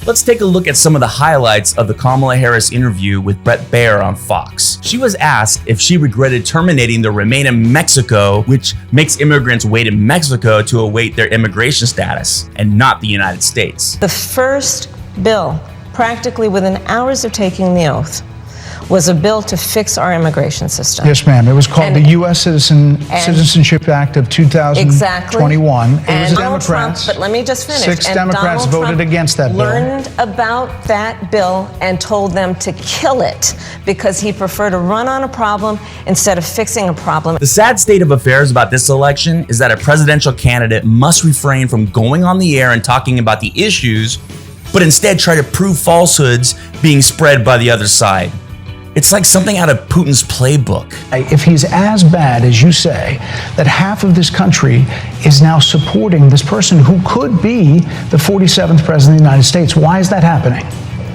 Let's take a look at some of the highlights of the Kamala Harris interview with Bret Baier on Fox. She was asked if she regretted terminating the Remain in Mexico, which makes immigrants wait in Mexico to await their immigration status, and not the United States. The first bill, practically within hours of taking the oath, was a bill to fix our immigration system. Yes, ma'am. It was called the U.S. Citizenship Act of 2021. Exactly. It was Donald Democrats. Trump, but let me just finish. 6 Democrats voted against that bill. Learned about that bill and told them to kill it because he preferred to run on a problem instead of fixing a problem. The sad state of affairs about this election is that a presidential candidate must refrain from going on the air and talking about the issues, but instead try to prove falsehoods being spread by the other side. It's like something out of Putin's playbook. If he's as bad as you say, that half of this country is now supporting this person who could be the 47th president of the United States, why is that happening?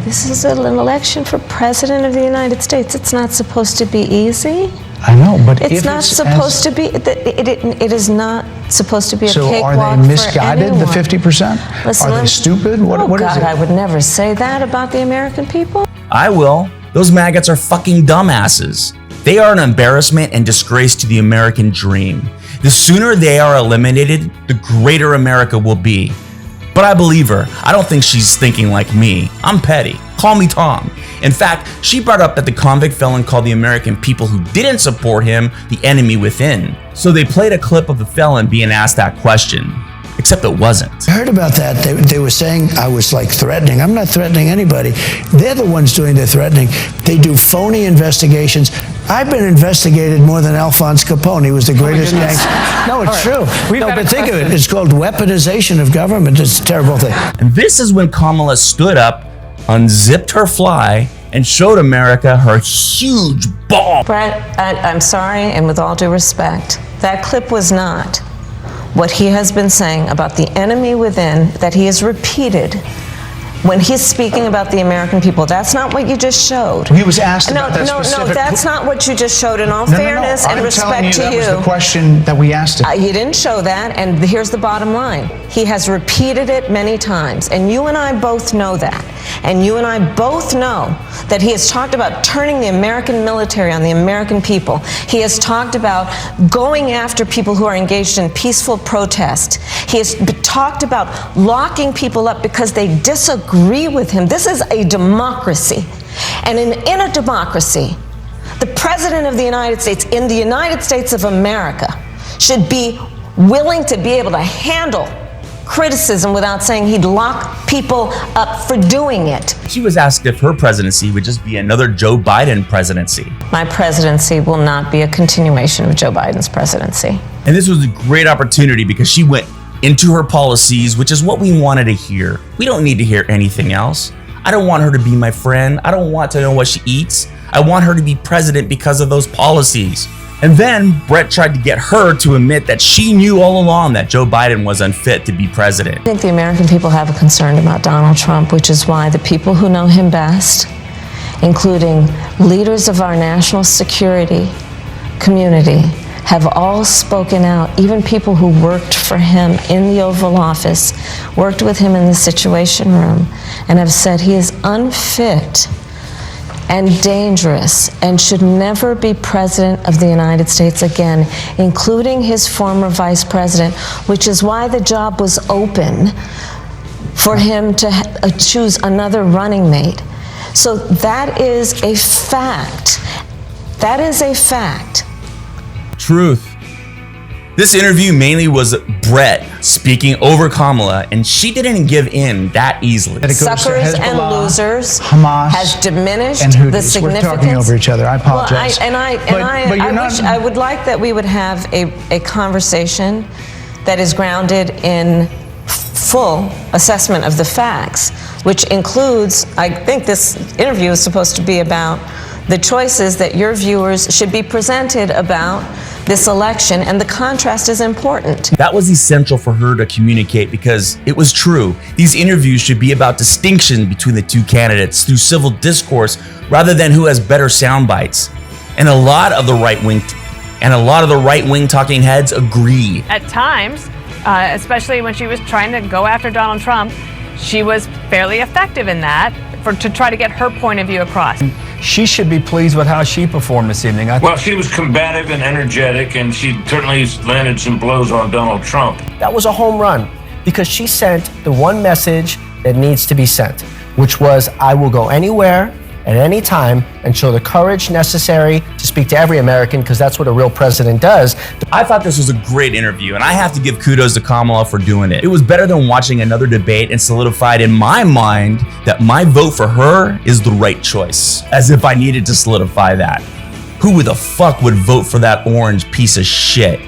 This is an election for president of the United States. It's not supposed to be easy. I know, but it's not supposed to be. It is not supposed to be a cakewalk for anyone. So are they misguided, the 50%? Listen, are they stupid? What is it? I would never say that about the American people. I will. Those maggots are fucking dumbasses. They are an embarrassment and disgrace to the American dream. The sooner they are eliminated, the greater America will be. But I believe her. I don't think she's thinking like me. I'm petty. Call me Tom. In fact, she brought up that the convict felon called the American people who didn't support him the enemy within. So they played a clip of the felon being asked that question. Except it wasn't. I heard about that. They were saying I was like threatening. I'm not threatening anybody. They're the ones doing the threatening. They do phony investigations. I've been investigated more than Alphonse Capone. He was the greatest gangster. No, it's true. No, but think of it. It's called weaponization of government. It's a terrible thing. And this is when Kamala stood up, unzipped her fly, and showed America her huge ball. Brett, I'm sorry, and with all due respect, that clip was not what he has been saying about the enemy within, that he has repeated when he's speaking about the American people. That's not what you just showed. He was asked about that specific... No, that's not what you just showed. In all fairness and respect to you, that was the question that we asked him. He didn't show that, and here's the bottom line. He has repeated it many times, and you and I both know that. And you and I both know that he has talked about turning the American military on the American people. He has talked about going after people who are engaged in peaceful protest. He has talked about locking people up because they disagree with him. This is a democracy. And in a democracy, the President of the United States, in the United States of America, should be willing to be able to handle criticism without saying he'd lock people up for doing it. She was asked if her presidency would just be another Joe Biden presidency. My presidency will not be a continuation of Joe Biden's presidency. And this was a great opportunity because she went into her policies, which is what we wanted to hear. We don't need to hear anything else. I don't want her to be my friend. I don't want to know what she eats. I want her to be president because of those policies. And then Bret tried to get her to admit that she knew all along that Joe Biden was unfit to be president. I think the American people have a concern about Donald Trump, which is why the people who know him best, including leaders of our national security community, have all spoken out. Even people who worked for him in the Oval Office, worked with him in the Situation Room, and have said he is unfit and dangerous and should never be president of the United States again, including his former vice president, which is why the job was open for him to choose another running mate. So that is a fact. That is a fact. Truth. This interview mainly was Bret speaking over Kamala, and she didn't give in that easily. Suckers and losers Hamas has diminished and the significance. We're talking over each other. I apologize. I would like that we would have a conversation that is grounded in full assessment of the facts, which includes, I think this interview is supposed to be about the choices that your viewers should be presented about this election, and the contrast is important. That was essential for her to communicate because it was true. These interviews should be about distinction between the two candidates through civil discourse rather than who has better sound bites. And a lot of the right-wing talking heads agree. At times, especially when she was trying to go after Donald Trump, she was fairly effective in that to try to get her point of view across. She should be pleased with how she performed this evening. Well, she was combative and energetic, and she certainly landed some blows on Donald Trump. That was a home run because she sent the one message that needs to be sent, which was, I will go anywhere at any time and show the courage necessary to speak to every American, because that's what a real president does. I thought this was a great interview, and I have to give kudos to Kamala for doing it. It was better than watching another debate and solidified in my mind that my vote for her is the right choice, as if I needed to solidify that. Who the fuck would vote for that orange piece of shit?